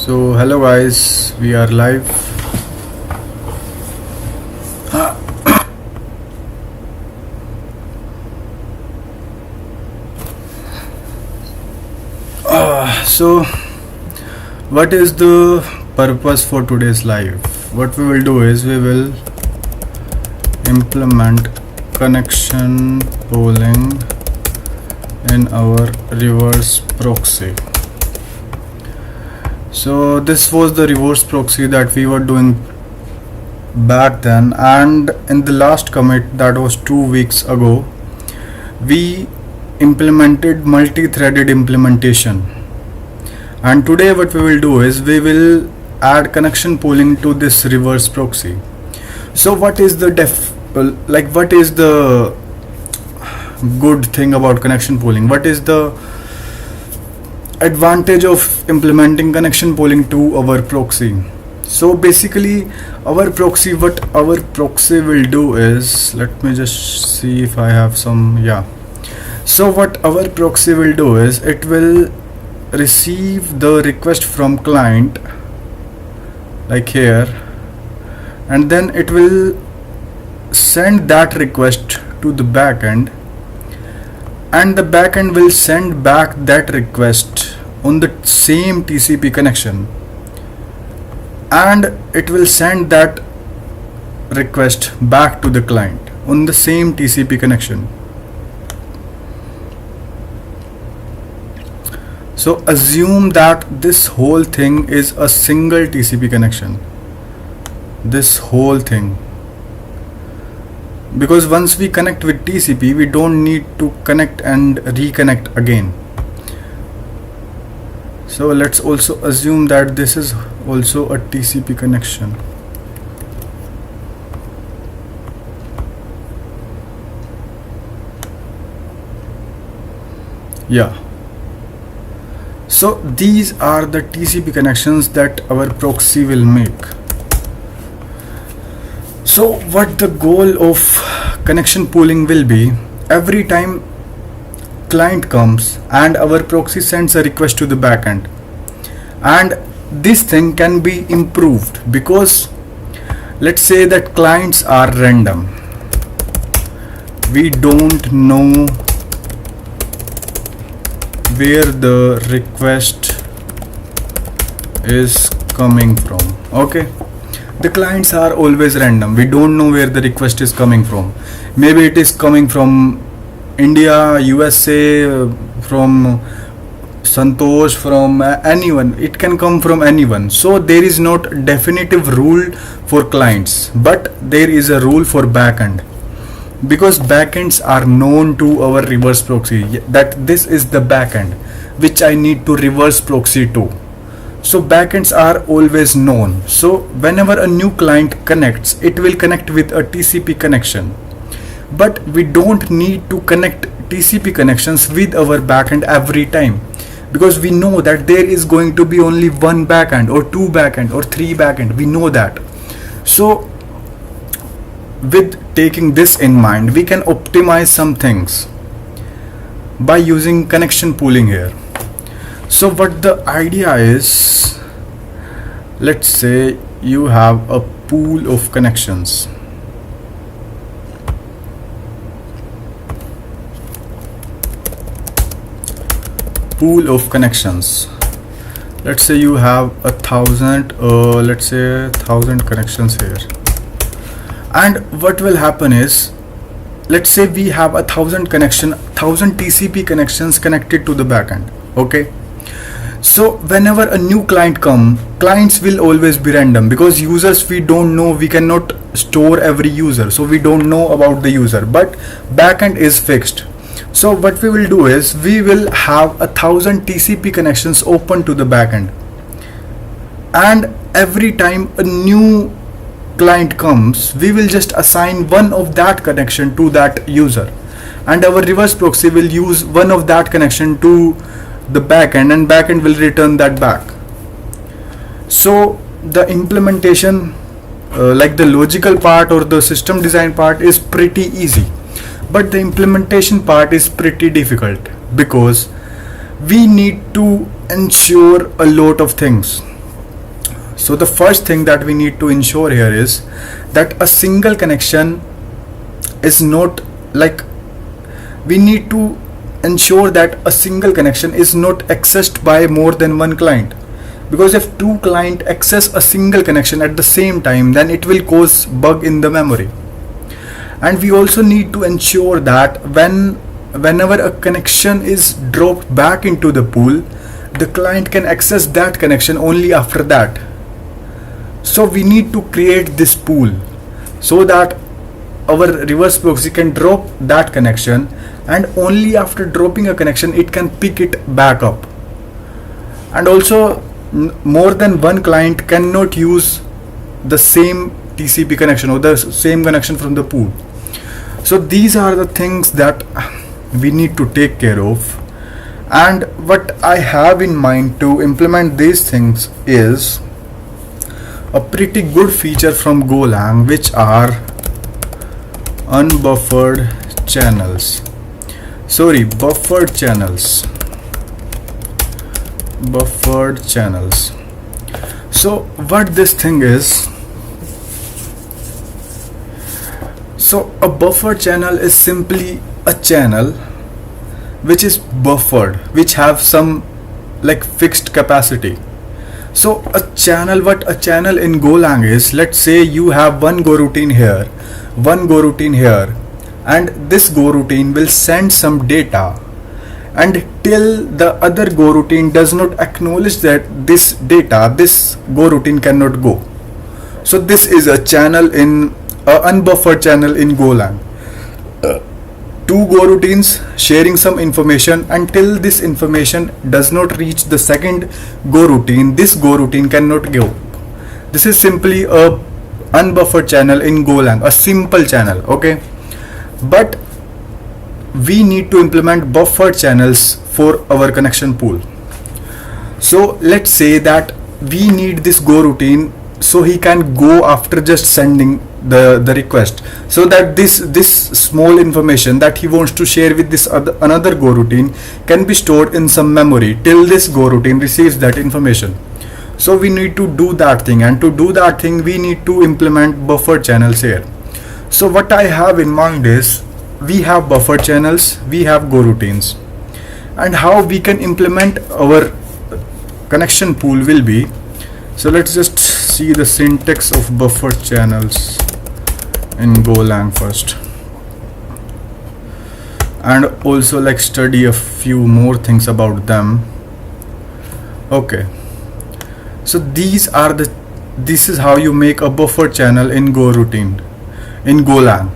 So hello guys, we are live. So what is the purpose for today's live? What we will do is we will implement connection polling in our reverse proxy. So this was the reverse proxy that we were doing back then, and in the last commit, that was 2 weeks ago, we implemented multi-threaded implementation. And today what we will do is we will add connection polling to this reverse proxy. So what is the what is the good thing about connection polling? What is the advantage of implementing connection polling to our proxy? So basically what our proxy will do is, let me just see if I have some. So what our proxy will do is it will receive the request from client like here, and then it will send that request to the backend, and the backend will send back that request on the same TCP connection, and it will send that request back to the client on the same TCP connection. So assume that this whole thing is a single TCP connection, this whole thing, because once we connect with TCP we don't need to connect and reconnect again. So let's also assume that this is also a TCP connection. So these are the TCP connections that our proxy will make. So what the goal of connection pooling will be, every time client comes and our proxy sends a request to the backend, and this thing can be improved because let's say that clients are random. We don't know where the request is coming from. Okay, the clients are always random. We don't know where the request is coming from. Maybe it is coming from India, USA, from Santosh, from anyone. It can come from anyone. So there is not definitive rule for clients, but there is a rule for backend, because backends are known to our reverse proxy, that this is the backend which I need to reverse proxy to. So backends are always known. So whenever a new client connects, it will connect with a TCP connection, but we don't need to connect TCP connections with our backend every time, because we know that there is going to be only one backend or two backend or three backend. We know that. So with taking this in mind, we can optimize some things by using connection pooling here. So what the idea is, let's say you have a pool of connections. Let's say you have 1,000 connections here. And what will happen is, let's say we have 1,000 TCP connections connected to the backend. Okay, so whenever a new client clients will always be random, because users we don't know. We cannot store every user, so we don't know about the user, but backend is fixed. So what we will do is we will have 1,000 TCP connections open to the backend, and every time a new client comes, we will just assign one of that connection to that user, and our reverse proxy will use one of that connection to the backend, and backend will return that back. So the implementation, like the logical part or the system design part, is pretty easy, but the implementation part is pretty difficult, because we need to ensure a lot of things. So the first thing that we need to ensure here is that a single connection is not like, we need to ensure that a single connection is not accessed by more than one client, because if two clients access a single connection at the same time, then it will cause bug in the memory. And we also need to ensure that whenever a connection is dropped back into the pool, the client can access that connection only after that. So we need to create this pool so that our reverse proxy can drop that connection, and only after dropping a connection it can pick it back up. And also more than one client cannot use the same TCP connection or the same connection from the pool. So these are the things that we need to take care of. And what I have in mind to implement these things is a pretty good feature from Golang, which are unbuffered channels. Buffered channels. So what this thing is, so a buffered channel is simply a channel which is buffered, which have some like fixed capacity. So what a channel in Golang is, let's say you have one go routine here, one go routine here, and this go routine will send some data, and till the other go routine does not acknowledge that this data, this go routine cannot go. So this is a channel in unbuffered channel in Golang. Two go routines sharing some information, until this information does not reach the second go routine, this go routine cannot go. This is simply a unbuffered channel in Golang, a simple channel, okay? But we need to implement buffered channels for our connection pool. So let's say that we need this go routine so he can go after just sending the request, so that this small information that he wants to share with this another go routine can be stored in some memory till this go routine receives that information. So we need to do that thing, and to do that thing we need to implement buffered channels here. So what I have in mind is, we have buffered channels, we have go routines, and how we can implement our connection pool will be, so let's just see the syntax of buffered channels in Golang first, and also like study a few more things about them. Okay, so this is how you make a buffered channel in go routine in Golang.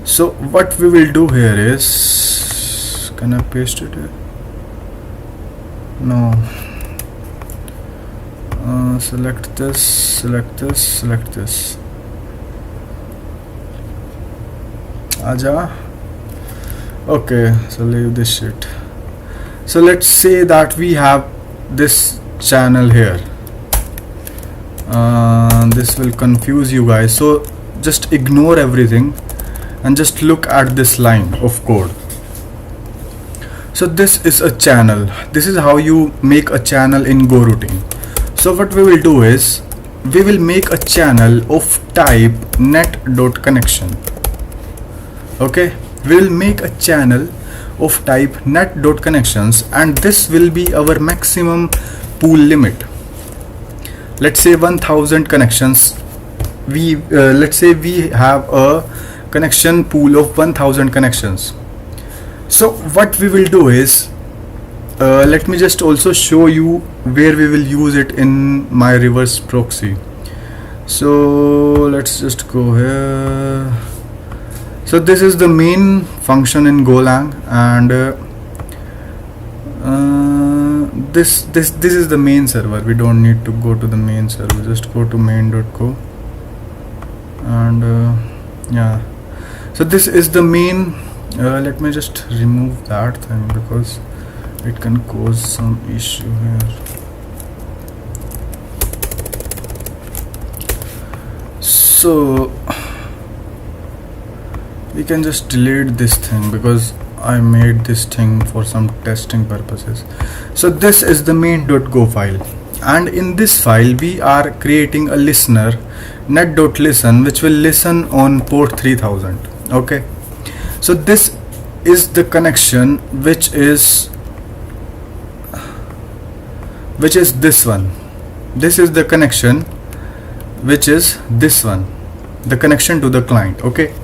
So what we will do here is, can I paste it here? No. Select this, select this, select this. Aja. Okay, so leave this shit. So let's say that we have this channel here. This will confuse you guys, so just ignore everything and just look at this line of code. So this is a channel. This is how you make a channel in go routine. So what we will do is, we will make a channel of type net.connection. Okay, we will make a channel of type net.connections, and this will be our maximum pool limit. Let's say 1000 connections. Let's say we have a connection pool of 1000 connections. So what we will do is, let me just also show you where we will use it in my reverse proxy. So let's just go here. So this is the main function in Golang, and this is the main server. We don't need to go to the main server, just go to main.co, and yeah, so this is the main. Let me just remove that thing because it can cause some issue here. So we can just delete this thing because I made this thing for some testing purposes. So this is the main.go file, and in this file we are creating a listener net.listen which will listen on port 3000. Okay, so this is the connection which is this one. This is the connection which is this one, the connection to the client. Okay,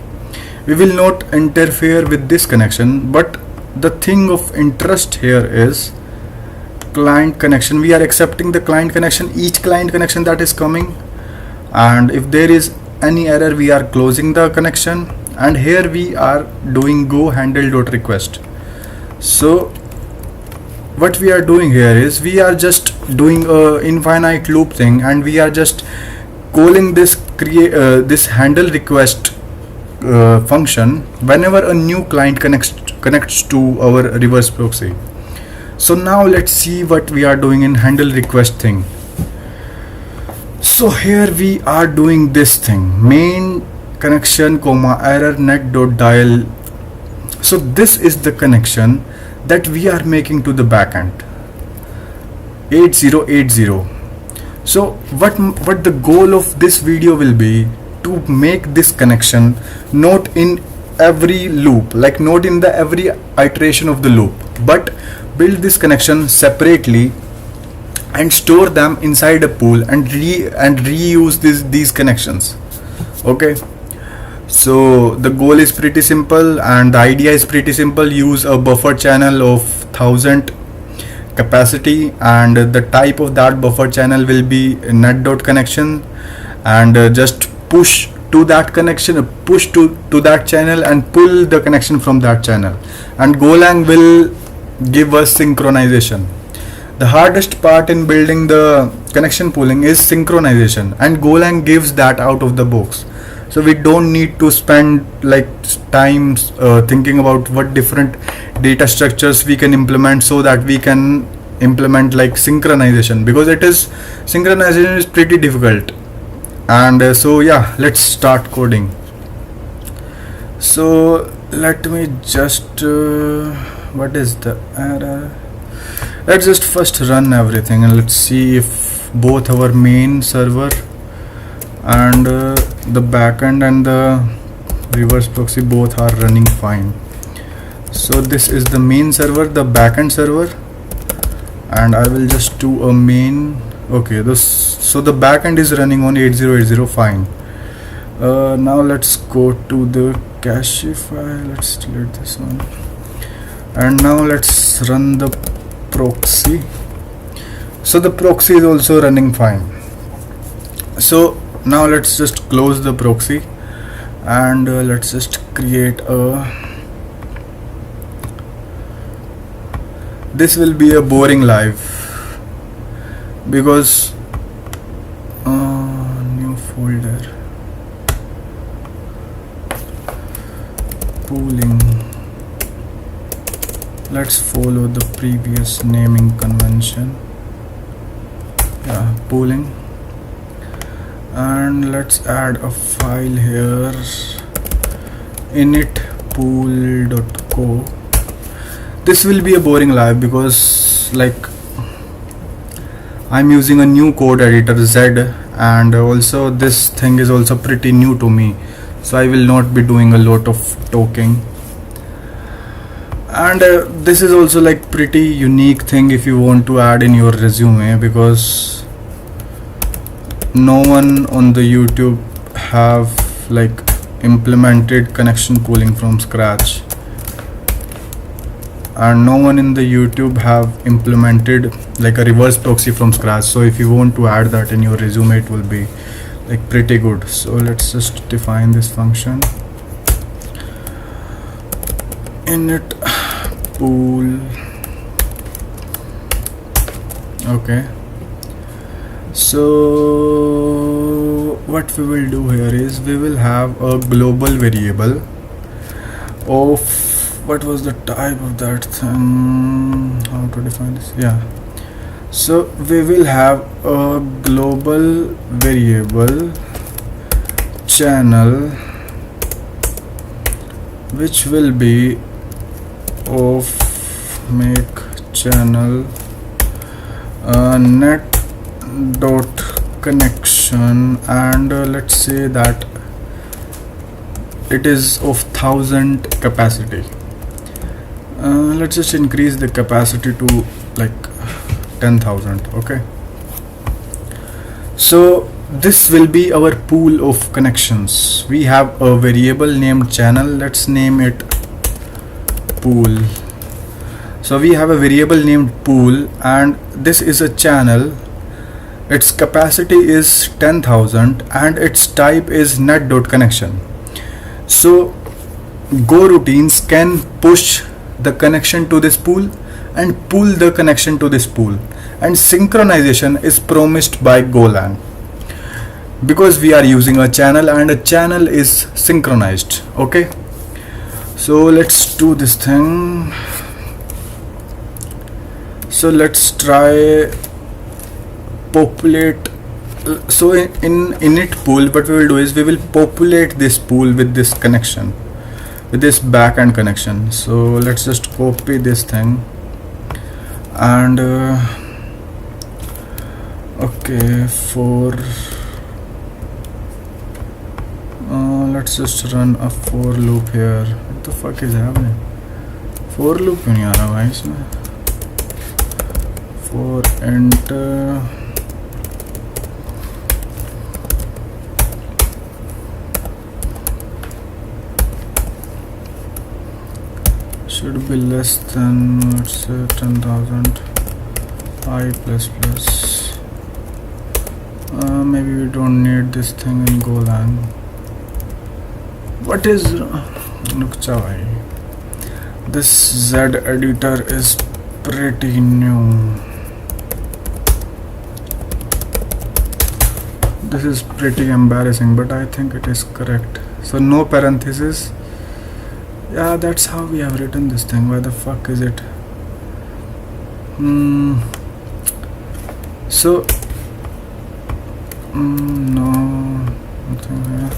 we will not interfere with this connection, but the thing of interest here is client connection. We are accepting the client connection, each client connection that is coming, and if there is any error we are closing the connection, and here we are doing go handle.request. So what we are doing here is we are just doing a infinite loop thing, and we are just calling this this handle request function whenever a new client connects to our reverse proxy. So now let's see what we are doing in handle request thing. So here we are doing this thing, main connection comma error net.dial. So this is the connection that we are making to the backend 8080. So what the goal of this video will be to make this connection not in every loop, like not in the every iteration of the loop, but build this connection separately and store them inside a pool and reuse these connections. Okay, so the goal is pretty simple and the idea is pretty simple. Use a buffer channel of 1000 capacity, and the type of that buffer channel will be net.connection, and just push to that connection, push to that channel and pull the connection from that channel, and Golang will give us synchronization. The hardest part in building the connection pooling is synchronization, and Golang gives that out of the box. So we don't need to spend like times thinking about what different data structures we can implement so that we can implement like synchronization, because synchronization is pretty difficult. And so yeah, let's start coding. So let me just what is the error? Let's just first run everything and let's see if both our main server and the backend and the reverse proxy both are running fine. So this is the main server, the backend server, and I will just do a main. Okay, so the backend is running on 8080 fine. Now let's go to the cache file. Let's delete this one, and now let's run the proxy. So the proxy is also running fine. So now let's just close the proxy, and let's just create a, this will be a boring live because new folder, pooling. Let's follow the previous naming convention. Yeah, pooling. And let's add a file here, initpool.co. This will be a boring live because like I'm using a new code editor Z, and also this thing is also pretty new to me, so I will not be doing a lot of talking. And this is also like pretty unique thing if you want to add in your resume, because no one on the YouTube have like implemented connection pooling from scratch, and no one in the YouTube have implemented like a reverse proxy from scratch. So if you want to add that in your resume, it will be like pretty good. So let's just define this function, init pool. Okay, so what we will do here is we will have a global variable of, what was the type of that thing, how to define this? Yeah, so we will have a global variable channel which will be of make channel net dot connection, and let's say that it is of 1000 capacity. Let's just increase the capacity to like 10,000. Okay, so this will be our pool of connections. We have a variable named channel. Let's name it pool. So we have a variable named pool, and this is a channel. Its capacity is 10,000 and its type is net.connection. So Go routines can push the connection to this pool and pull the connection to this pool, and synchronization is promised by Golang because we are using a channel and a channel is synchronized. Okay, so let's do this thing. So let's try populate. So in init pool, what we will do is we will populate this pool with this connection, with this backend connection. So let's just copy this thing and okay, for let's just run a for loop here. What the fuck is happening? For loop क्यों नहीं आ रहा भाई इसमें? For enter should be less than, let's say, 10,000 I plus plus. Maybe we don't need this thing in Golang. What is this Z editor is pretty new. This is pretty embarrassing, but I think it is correct. So no parenthesis. Yeah, that's how we have written this thing. Why the fuck is it? So no, nothing here.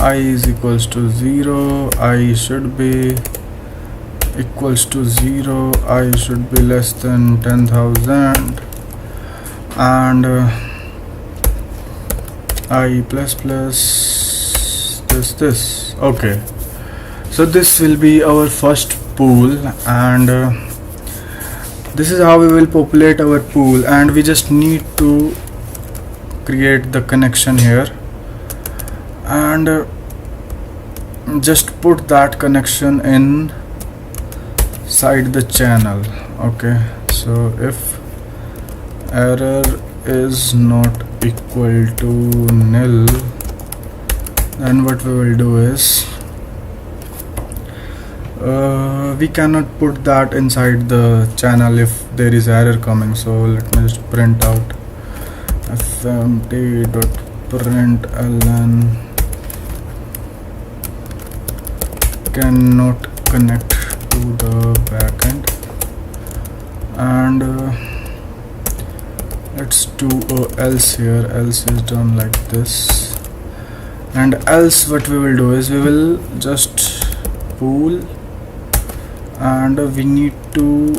I is equals to 0. I should be equals to 0. I should be less than 10,000 and I plus plus this. Okay, so this will be our first pool, and this is how we will populate our pool, and we just need to create the connection here and just put that connection inside the channel. Okay, so if error is not equal to nil, then what we will do is we cannot put that inside the channel if there is error coming. So let me just print out fmt.println cannot connect to the backend, and let's do else here. Else is done like this, and else what we will do is we will just pool, and we need to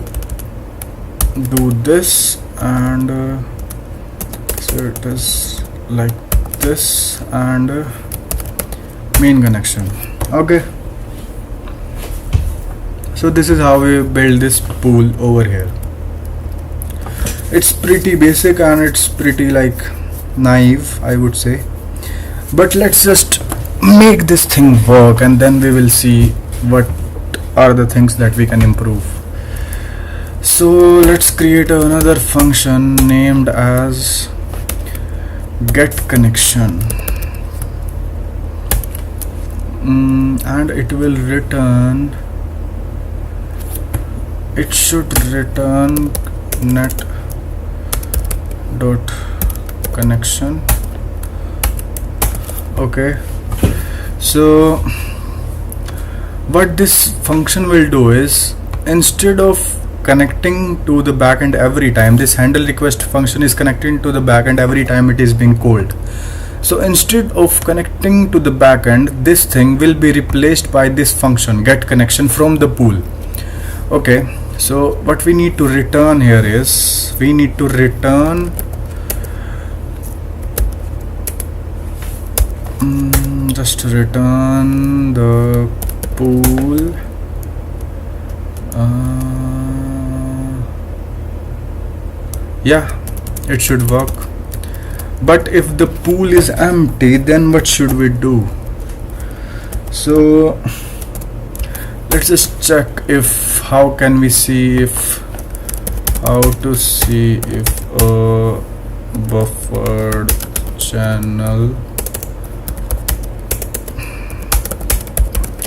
do this, and so it is like this, and main connection. Okay, so this is how we build this pool over here. It's pretty basic and it's pretty like naive, I would say, but let's just make this thing work and then we will see what are the things that we can improve. So let's create another function named as get connection, and it will return, it should return net dot connection. Okay, so what this function will do is, instead of connecting to the backend every time, this handle request function is connecting to the backend every time it is being called. So instead of connecting to the backend, this thing will be replaced by this function get connection from the pool. Okay, so what we need to return here is we need to return just return the pool yeah, it should work. But if the pool is empty, then what should we do? So let's just check if how can we see if how to see if a buffered channel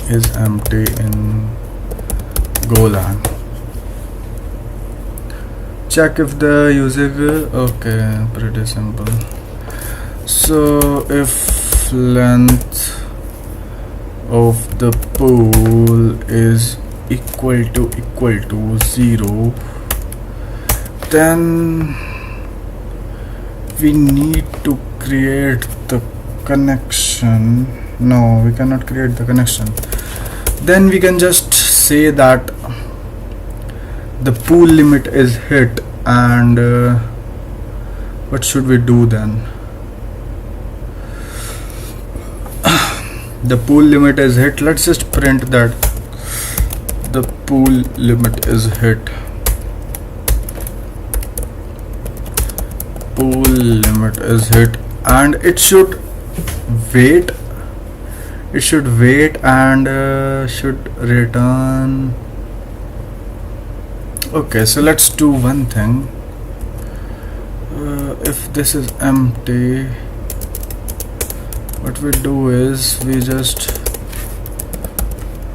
is empty in Golang. Check if the user okay, pretty simple. So if length of the pool is equal to 0, then we need to create the connection. No, we cannot create the connection. Then we can just say that the pool limit is hit, and what should we do then? The pool limit is hit. Let's just print that the pool limit is hit. Pool limit is hit, and it should wait. It should wait and should return. Okay, so let's do one thing. If this is empty, what we do is we just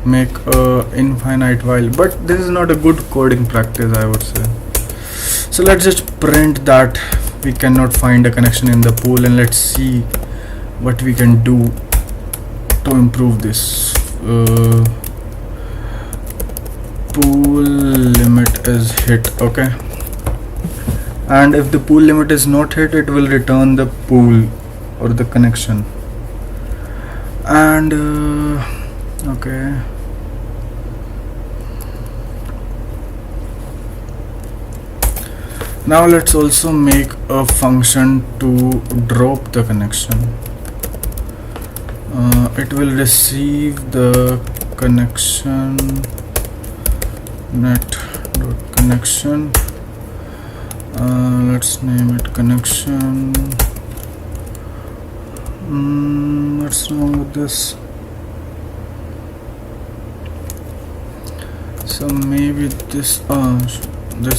make a infinite while, but this is not a good coding practice, I would say. So let's just print that we cannot find a connection in the pool, and let's see what we can do to improve this. Pool limit is hit. Okay, and if the pool limit is not hit, it will return the pool or the connection. And okay, now let's also make a function to drop the connection. It will receive the connection net.connection. Let's name it connection. What's wrong with this? So maybe this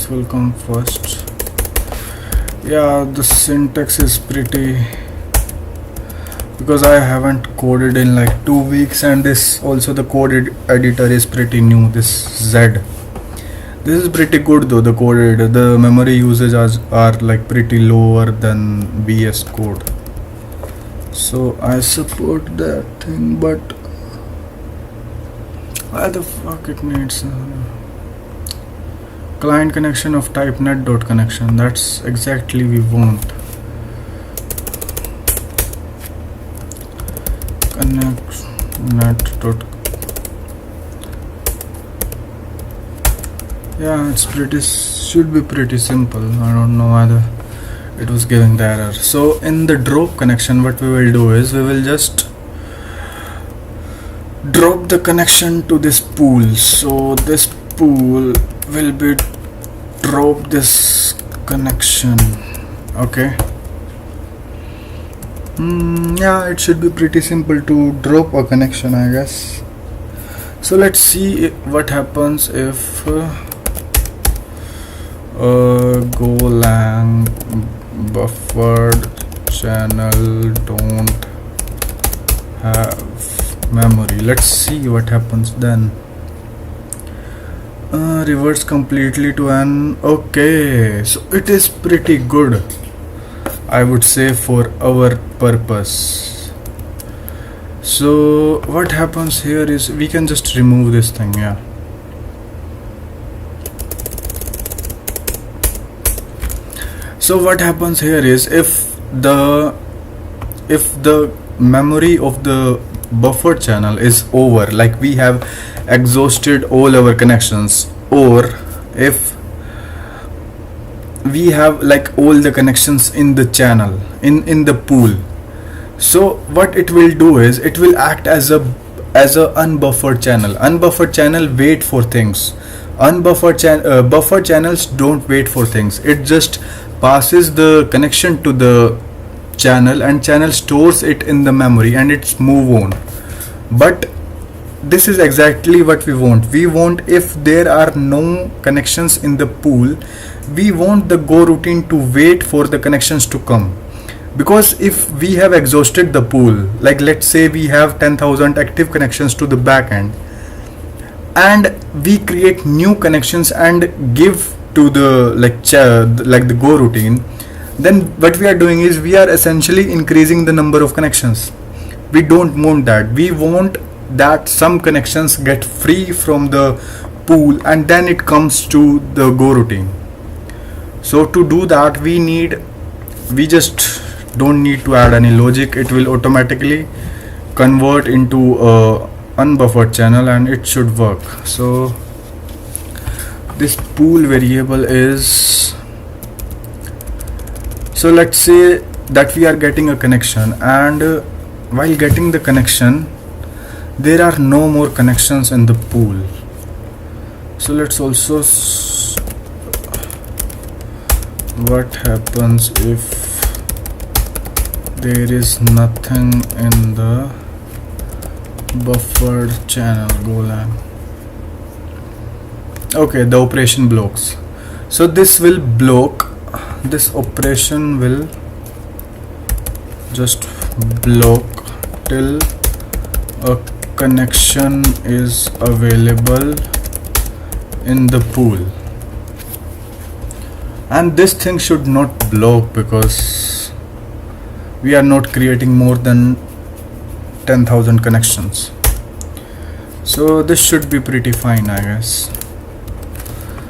will come first. Yeah, the syntax is pretty, because I haven't coded in like 2 weeks, and this also the code editor is pretty new, this Z. This is pretty good though, the code editor. The memory usage are like pretty lower than VS Code. So I support that thing, but why the fuck it needs client connection of type net.connection? That's exactly we want. Connect net. Yeah, it's pretty, should be pretty simple. I don't know whether it was giving the error. So in the drop connection, what we will do is we will just drop the connection to this pool. So this pool will be drop this connection. Okay. Yeah, it should be pretty simple to drop a connection, I guess. So let's see what happens if Golang buffered channel don't have memory. Let's see what happens then. Reverts completely to an. Okay, so it is pretty good, I would say, for our purpose. So what happens here is we can just remove this thing. Yeah, so what happens here is if if the memory of the buffer channel is over, like we have exhausted all our connections, or if we have like all the connections in the channel, in the pool, so what it will do is it will act as a unbuffered channel. Unbuffered channel wait for things. Buffer channels don't wait for things. It just passes the connection to the channel, and channel stores it in the memory and it's move on. But this is exactly what we want. We want, if there are no connections in the pool, we want the go routine to wait for the connections to come. Because if we have exhausted the pool, like let's say we have 10,000 active connections to the back end, and we create new connections and give to the like the go routine, then what we are doing is we are essentially increasing the number of connections. We don't want that. We want that some connections get free from the pool and then it comes to the go routine. So to do that, we just don't need to add any logic. It will automatically convert into a unbuffered channel and it should work. So this pool variable is, so let's say that we are getting a connection, and while getting the connection there are no more connections in the pool. So let's also what happens if there is nothing in the buffered channel golan. Okay, the operation blocks. So this will block, this operation will just block till a connection is available in the pool. And this thing should not block because we are not creating more than 10,000 connections. So this should be pretty fine, I guess.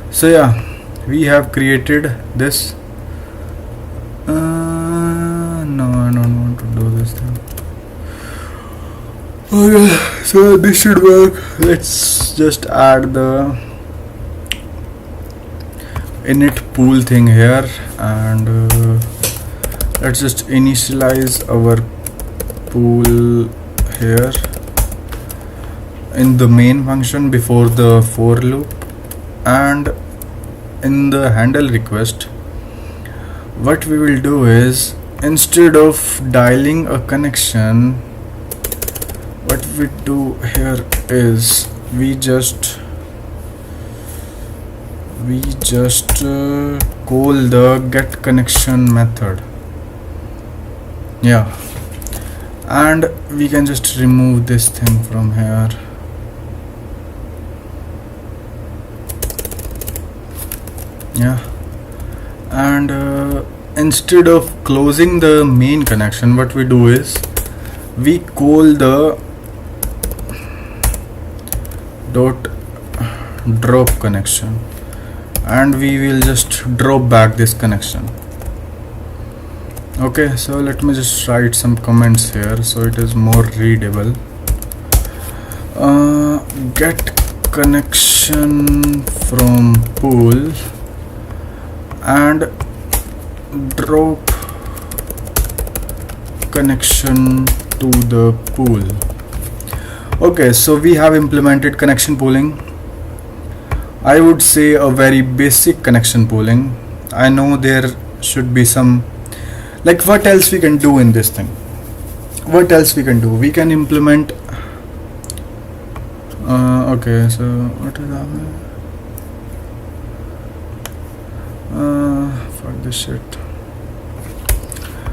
So yeah, we have created this. No, I don't want to do this thing. Okay, so this should work. Let's just add the init pool thing here, and let's just initialize our pool here in the main function before the for loop, and in the handle request what we will do is, instead of dialing a connection, what we do here is we just call the get connection method. Yeah, and we can just remove this thing from here. Yeah, and instead of closing the main connection, what we do is we call the dot drop connection, and we will just drop back this connection. Okay, so let me just write some comments here so it is more readable. Get connection from pool and drop connection to the pool. Okay, so we have implemented connection pooling. I would say a very basic connection pooling. I know there should be some, like, what else we can do in this thing? What else we can do? We can implement okay, so what is that? Fuck this shit.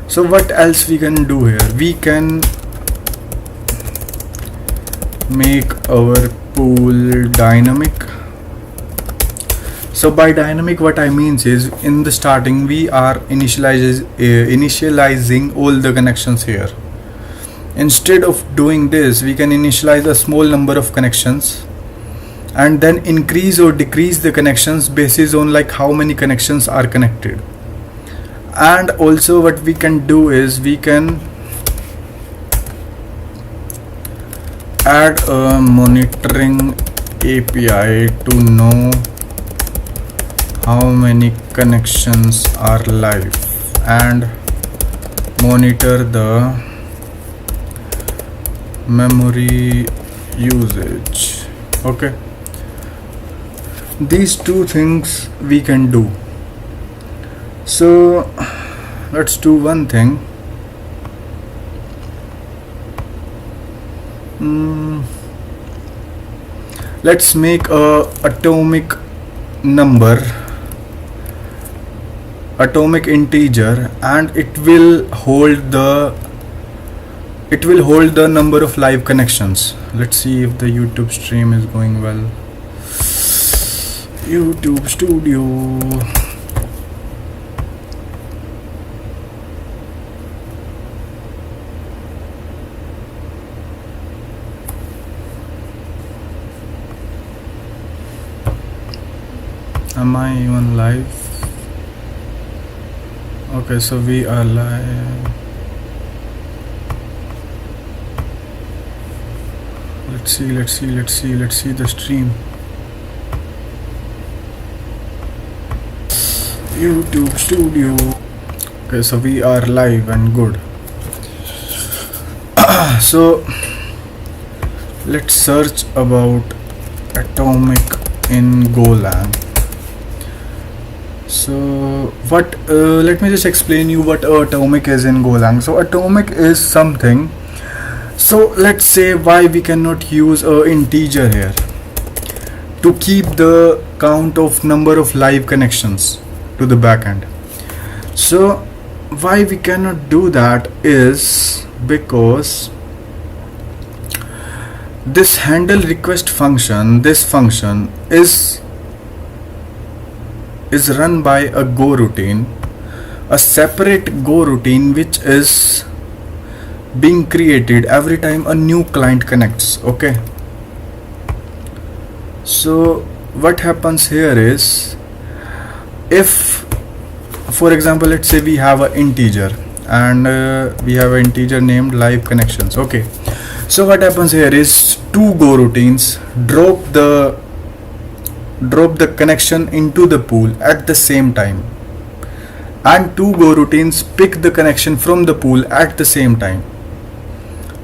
So what else we can do here? We can make our pool dynamic. So by dynamic, what I means is, in the starting we are initializing all the connections here. Instead of doing this, we can initialize a small number of connections and then increase or decrease the connections basis on like how many connections are connected. And also what we can do is we can add a monitoring API to know how many connections are live and monitor the memory usage. Okay, these two things we can do. So let's do one thing. Let's make a atomic integer, and it will hold the number of live connections. Let's see if the YouTube stream is going well. YouTube Studio. Am I even live? Okay, so we are live. Let's see the stream. YouTube Studio. Okay, so we are live and good. So let's search about atomic in Golang. So what let me just explain you what atomic is in Golang. So atomic is something, so let's say why we cannot use a integer here to keep the count of number of live connections to the backend. So why we cannot do that is because this handle request function, this function is run by a Go routine, a separate Go routine which is being created every time a new client connects. Okay, so what happens here is, if for example let's say we have an integer and we have an integer named live connections. Okay, so what happens here is two Go routines drop the connection into the pool at the same time, and two Go routines pick the connection from the pool at the same time.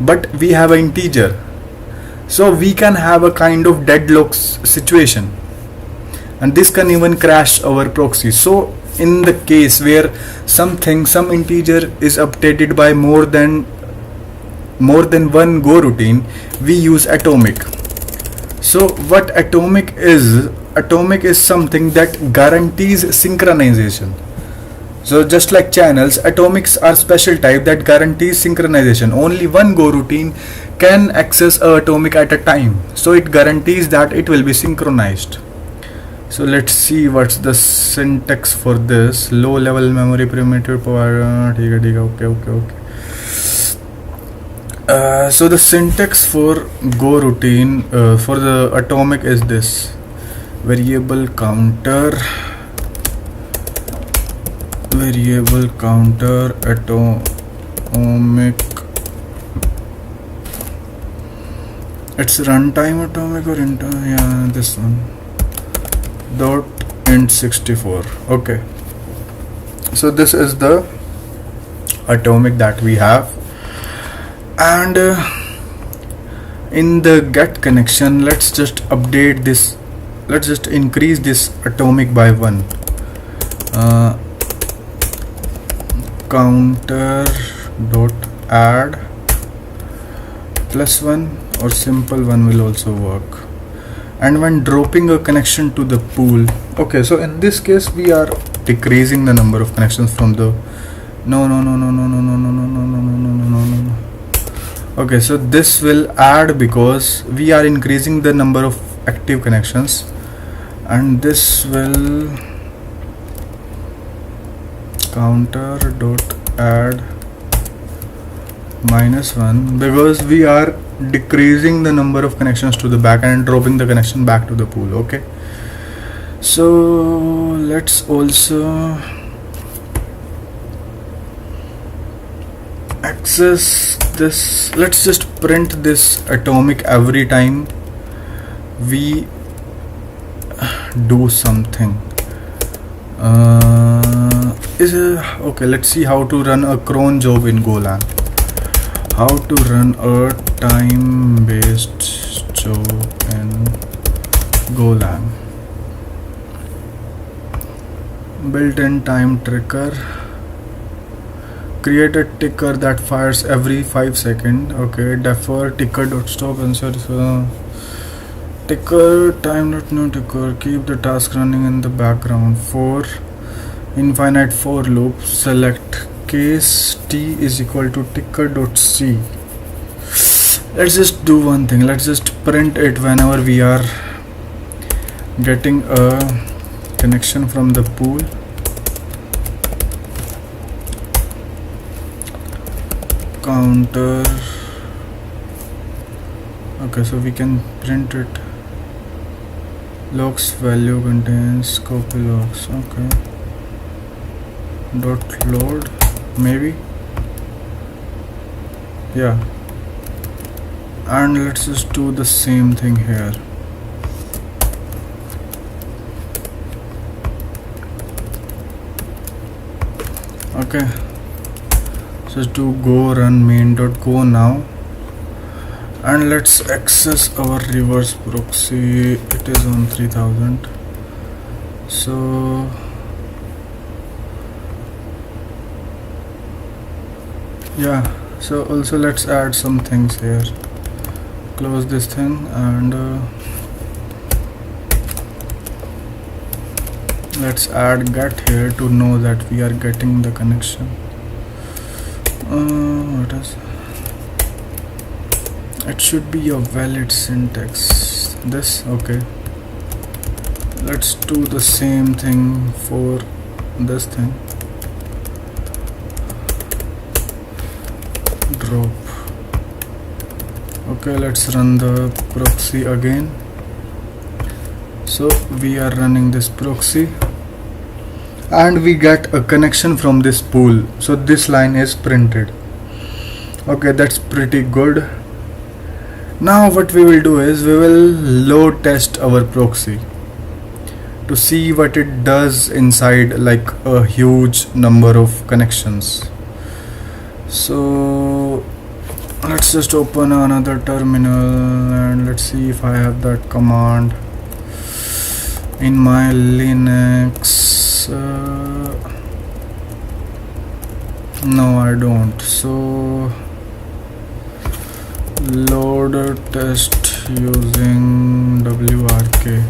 But we have an integer, so we can have a kind of deadlock situation, and this can even crash our proxy. So in the case where some integer is updated by more than one Go routine, we use atomic. So what atomic is something that guarantees synchronization. So just like channels, atomics are special type that guarantees synchronization. Only one Go routine can access a atomic at a time, so it guarantees that it will be synchronized. So let's see what's the syntax for this. Low level memory primitive provider. Okay. So the syntax for Go routine for the atomic is this: variable counter atomic. It's runtime atomic or yeah, this one, dot int64. Okay, so this is the atomic that we have. And in the get connection, let's just update this, let's just increase this atomic by 1. Counter dot add +1 or simple 1 will also work. And when dropping a connection to the pool, okay, so in this case we are decreasing the number of connections from the no. Okay, so this will add because we are increasing the number of active connections, and this will counter dot add -1 because we are decreasing the number of connections to the backend and dropping the connection back to the pool. Okay, so let's also access this. Let's just print this atomic every time we do something. Okay, let's see how to run a cron job in Golang. How to run a time based job in Golang. Built-in time trigger. Create a ticker that fires every 5 seconds. Okay, defer ticker.stop and ticker time.no ticker. Keep the task running in the background. For infinite for loop, select case t is equal to ticker.c. Let's just do one thing. Let's just print it whenever we are getting a connection from the pool. Counter. Okay, so we can print it. Logs value contains copy logs. Okay. Dot load, maybe. Yeah. And let's just do the same thing here. Okay. So do go run main.go now, and let's access our reverse proxy. It is on 3000. So yeah, so also let's add some things here. Close this thing and let's add get here to know that we are getting the connection. What is it? Should be a valid syntax. This. Okay, let's do the same thing for this thing. Drop. Okay, let's run the proxy again. So we are running this proxy and we get a connection from this pool. So this line is printed. Okay, that's pretty good. Now what we will do is we will load test our proxy to see what it does inside like a huge number of connections. So let's just open another terminal and let's see if I have that command in my Linux. No, I don't. So load test using wrk.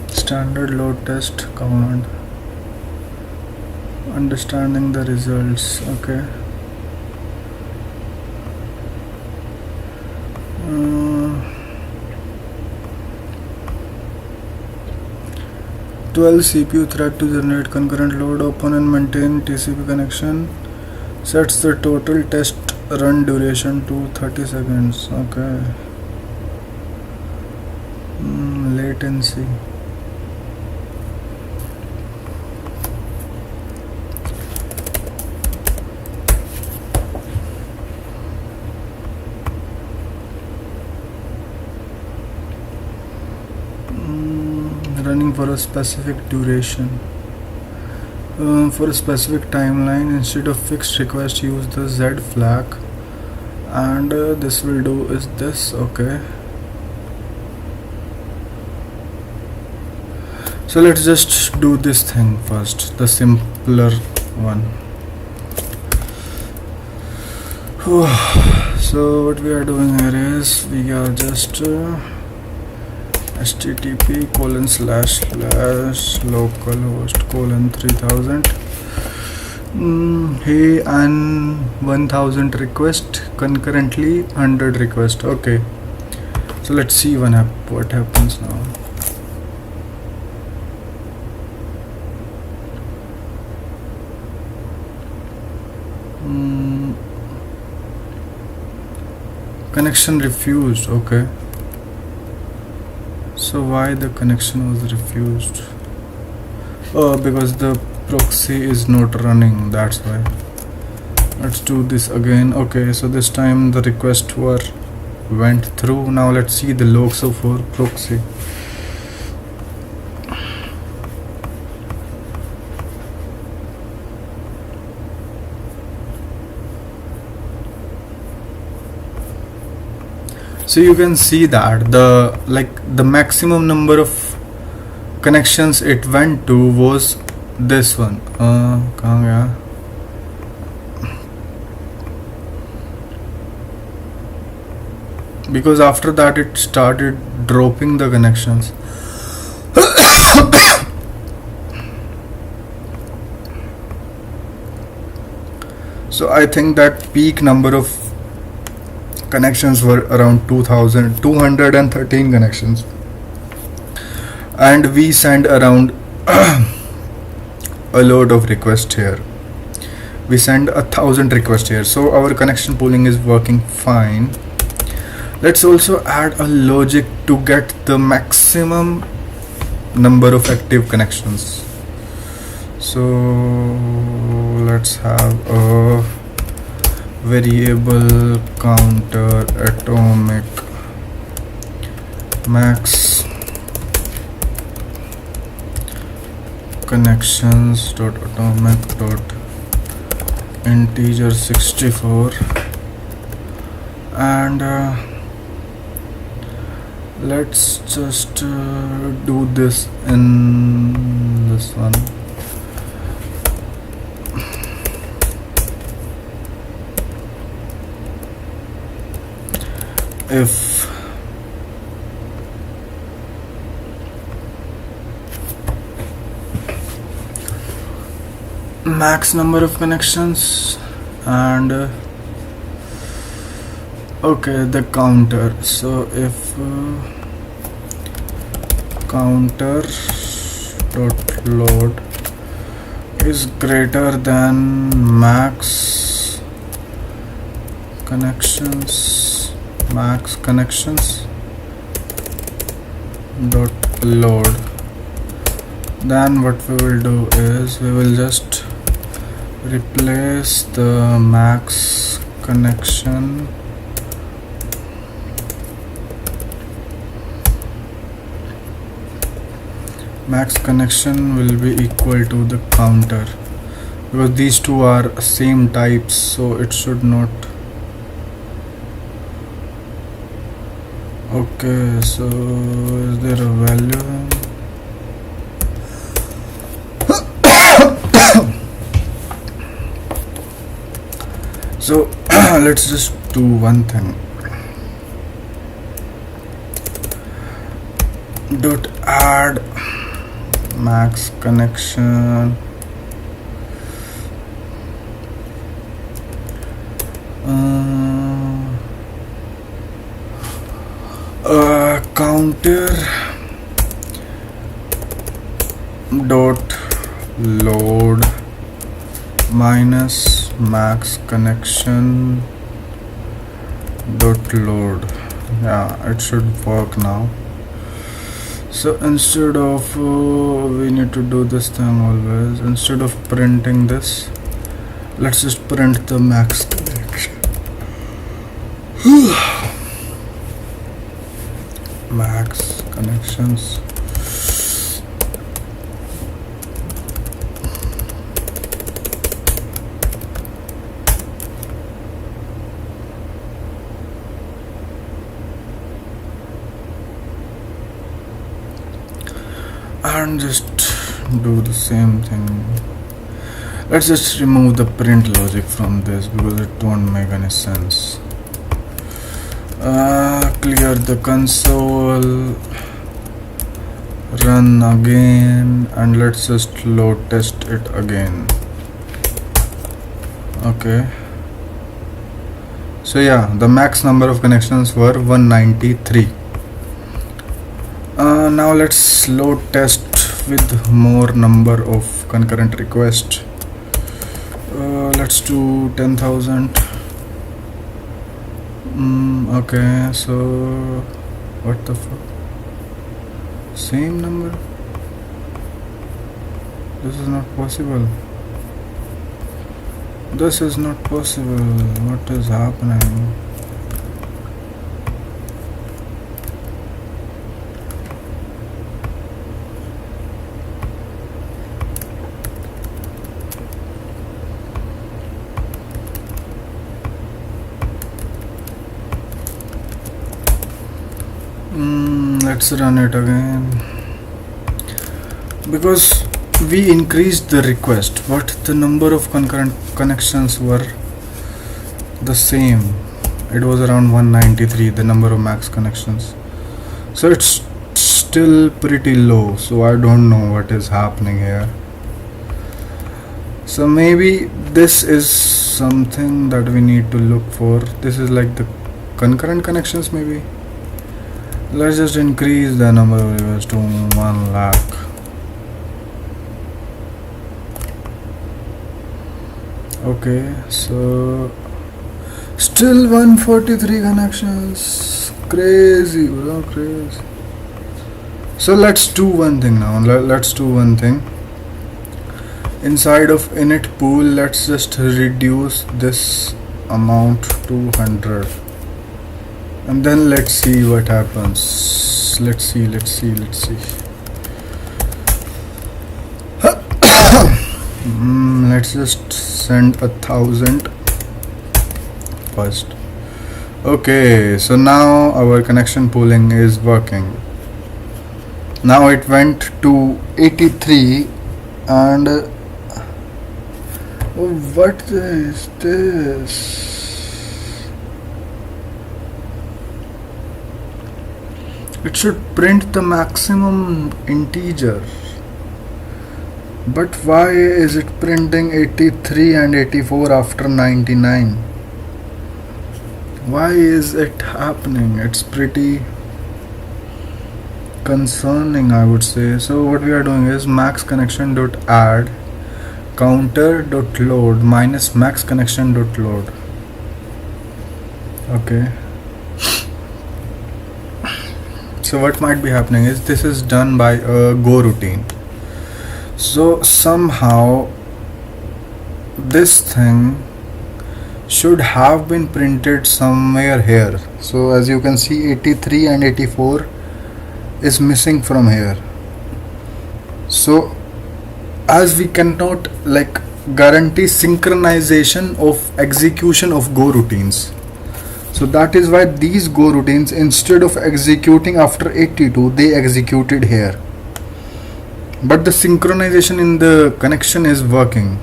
Standard load test command. Understanding the results. Okay. 12 CPU thread to generate concurrent load. Open and maintain TCP connection. Sets the total test run duration to 30 seconds. Okay. Latency. Running for a specific duration. For a specific timeline, instead of fixed request, use the Z flag, and this will do is this. Okay, so let's just do this thing first, the simpler one. So what we are doing here is we are just http://localhost:3000 hey and 1000 request concurrently 100 request. Okay, so let's see what happens now. Connection refused. Okay, So why the connection was refused? Oh, because the proxy is not running, that's why. Let's do this again. Okay, so this time the request went through. Now let's see the logs of our proxy. So you can see that the maximum number of connections it went to was this one. कहाँ गया? Because after that it started dropping the connections. So I think that peak number of connections were around 2213 connections, and we sent around a lot of requests here. We send 1,000 requests here, so our connection pooling is working fine. Let's also add a logic to get the maximum number of active connections. So let's have a variable counter atomic max connections dot atomic dot integer 64, and let's just do this in this one. If max number of connections and okay, the counter. So if counter dot load is greater than max connections dot load, then what we will do is we will just replace the max connection will be equal to the counter, because these two are same types, so it should not. Okay, so is there a value? So let's just do one thing. Dot add max connection counter dot load minus max connection dot load. Yeah, it should work now. So instead of we need to do this thing always. Instead of printing this, let's just print the max connection. Max connections. And just do the same thing. Let's just remove the print logic from this because it won't make any sense. Clear the console, run again, and let's just load test it again. Okay, so yeah, the max number of connections were 193. Now let's load test with more number of concurrent requests. Let's do 10,000. Okay, so what the fuck? Same number. This is not possible. This is not possible. What is happening? Let's run it again, because we increased the request but the number of concurrent connections were the same. It was around 193, the number of max connections, so it's still pretty low. So I don't know what is happening here. So maybe this is something that we need to look for. This is like the concurrent connections. Maybe let's just increase the number of requests to 1 lakh. Okay, so still 143 connections. Crazy, bro, crazy. So let's do one thing now. Let's do one thing. Inside of init pool, let's just reduce this amount to 100. And then let's see what happens. Let's see. Let's just send 1,000 first. Okay, so now our connection pooling is working. Now it went to 83 and what is this? It should print the maximum integer, but why is it printing 83 and 84 after 99? Why is it happening? It's pretty concerning, I would say. So what we are doing is max connection dot add counter dot load minus max connection dot load. Okay. So what might be happening is this is done by a Go routine. So somehow this thing should have been printed somewhere here. So as you can see, 83 and 84 is missing from here. So as we cannot guarantee synchronization of execution of Go routines, so that is why these Go routines, instead of executing after 82, they executed here. But the synchronization in the connection is working,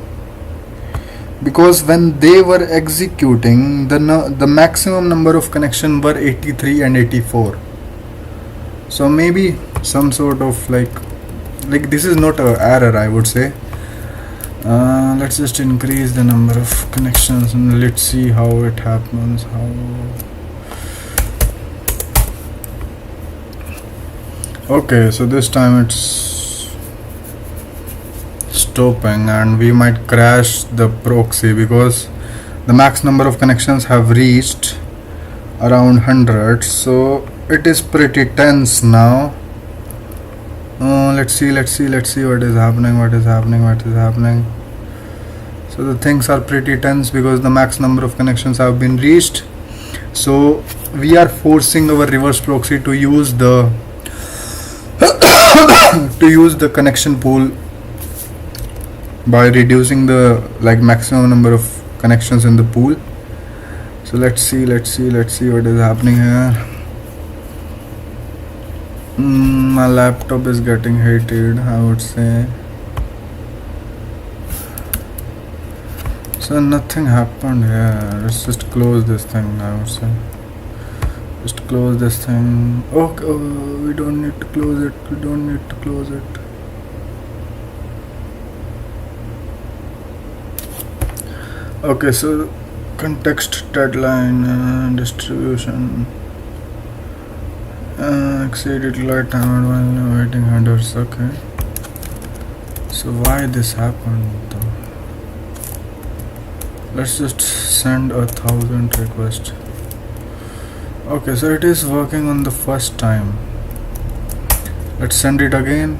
because when they were executing, the maximum number of connection were 83 and 84. So maybe some sort of like this is not an error, I would say. Let's just increase the number of connections and let's see how it happens. Okay, so this time it's stopping and we might crash the proxy because the max number of connections have reached around 100. So it is pretty tense now. Let's see what is happening. So the things are pretty tense because the max number of connections have been reached. So we are forcing our reverse proxy to use the connection pool by reducing the maximum number of connections in the pool. So let's see what is happening here. My laptop is getting heated, I would say. So nothing happened here. Let's just close this thing, I would say. Just close this thing. Okay, we don't need to close it. Okay, so context, deadline, distribution, exceeded light time while waiting headers. Okay, so why this happened though? Let's just send 1,000 requests. Okay, so it is working on the first time. Let's send it again,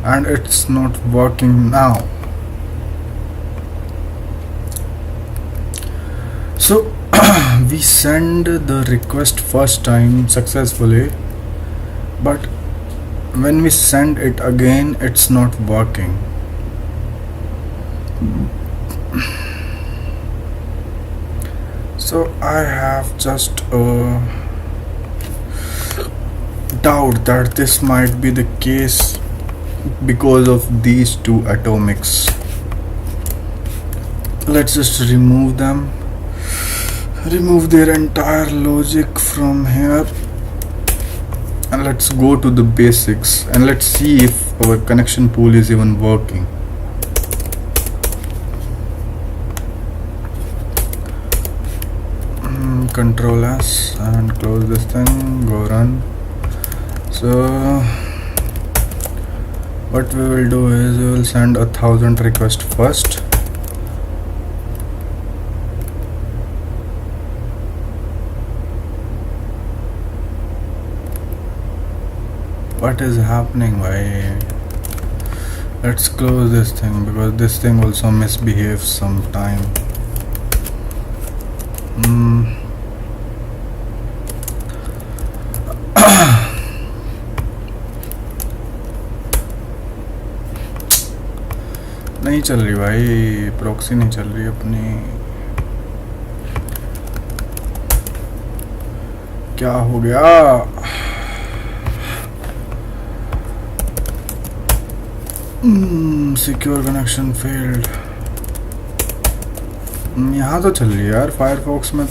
and it's not working now. So we send the request first time successfully, but when we send it again, it's not working. So I have just a doubt that this might be the case because of these two atomics. Let's just remove them, remove their entire logic from here, and let's go to the basics and let's see if our connection pool is even working. Control S and close this thing, go run. So what we will do is we will send 1,000 requests first. What is happening? Why? Let's close this thing because this thing also misbehaves sometime. नहीं चल रही भाई, proxy नहीं चल रही अपनी, क्या हो गया? Secure connection failed. यहाँ तो चल रही है यार फायरफॉक्स में,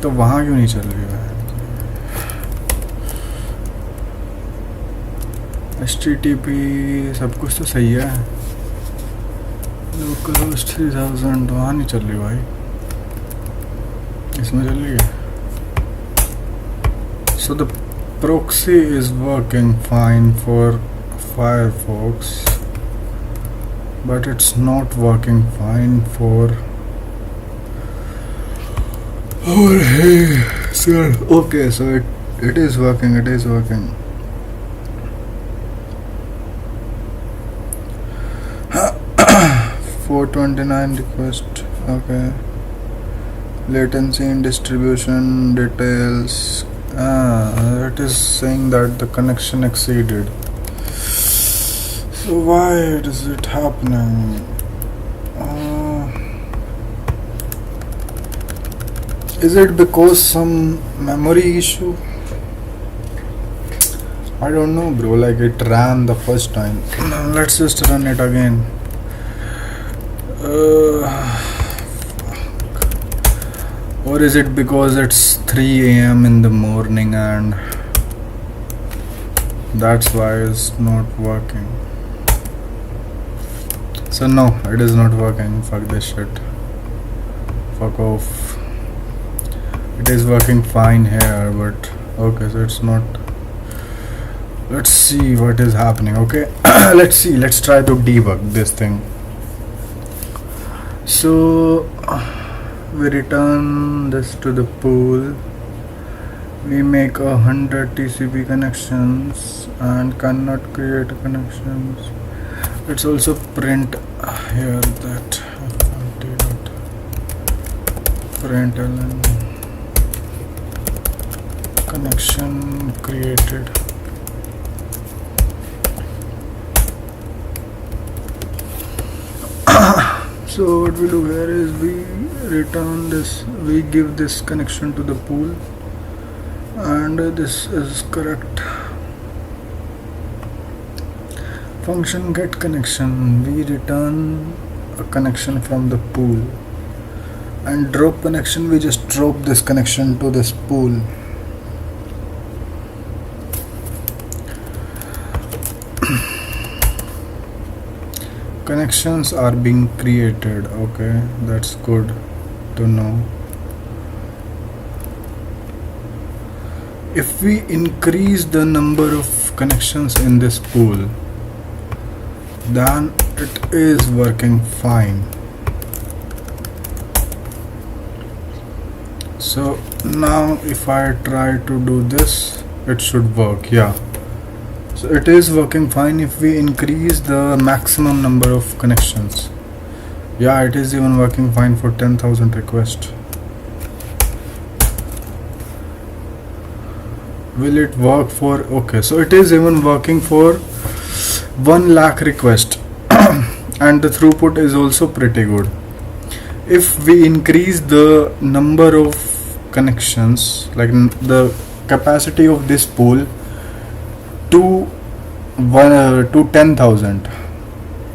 तो वहाँ क्यों नहीं चल रही है? HTTP सब कुछ तो सही है, लोकल होस्ट 3000 वहाँ नहीं चल रही भाई, इसमें चल रही है। So the proxy is working fine for Firefox, but it's not working fine for over here. Sir, okay, so it is working. It is working. 429 request. Okay. Latency and distribution details. It is saying that the connection exceeded. So why is it happening? Is it because some memory issue? I don't know, bro. Like it ran the first time. Let's just run it again. Or is it because it's 3 a.m. in the morning and that's why it's not working? So no, it is not working. Fuck this shit. Fuck off. It is working fine here, but okay, so it's not. Let's see what is happening. Okay, let's see. Let's try to debug this thing. So we return this to the pool. We make 100 TCP connections and cannot create connections. Let's also print here that println connection created. So what we do here is we return this, we give this connection to the pool, and this is correct. Function get connection, we return a connection from the pool, and drop connection, we just drop this connection to this pool. Connections are being created. Okay, that's good to know. If we increase the number of connections in this pool, then it is working fine. So now if I try to do this, it should work. Yeah, so it is working fine if we increase the maximum number of connections. Yeah, it is even working fine for 10,000 requests. Will it work for, okay, so it is even working for 1 lakh request and the throughput is also pretty good. If we increase the number of connections, like the capacity of this pool to 10,000,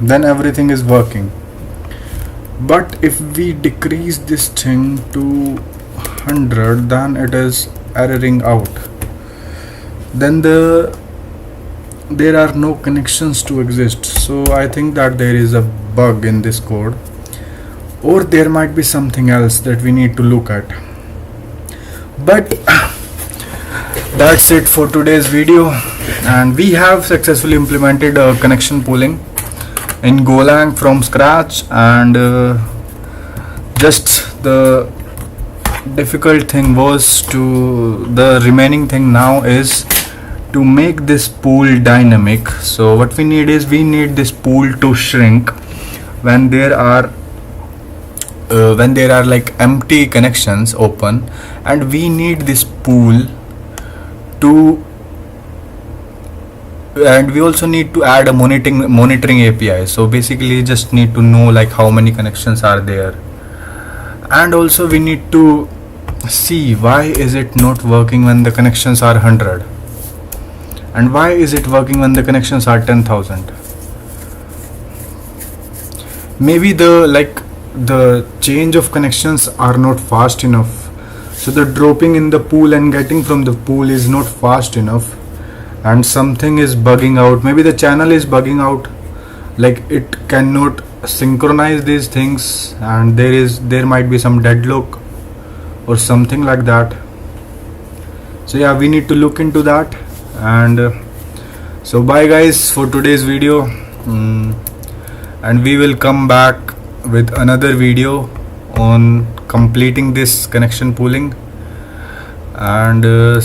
then everything is working. But if we decrease this thing to 100, then it is erroring out. Then there are no connections to exist. So I think that there is a bug in this code, or there might be something else that we need to look at. But that's it for today's video, and we have successfully implemented connection pooling in Golang from scratch, and just the difficult thing was the remaining thing now is to make this pool dynamic. So what we need is, we need this pool to shrink when there are like empty connections open, and we need this pool to, and we also need to add a monitoring API. So basically just need to know like how many connections are there, and also we need to see why is it not working when the connections are 100, and why is it working when the connections are 10,000. Maybe the change of connections are not fast enough, so the dropping in the pool and getting from the pool is not fast enough, and something is bugging out. Maybe the channel is bugging out, like it cannot synchronize these things, and there might be some deadlock or something like that. So yeah, we need to look into that. And so bye guys for today's video, and we will come back with another video on completing this connection pooling. And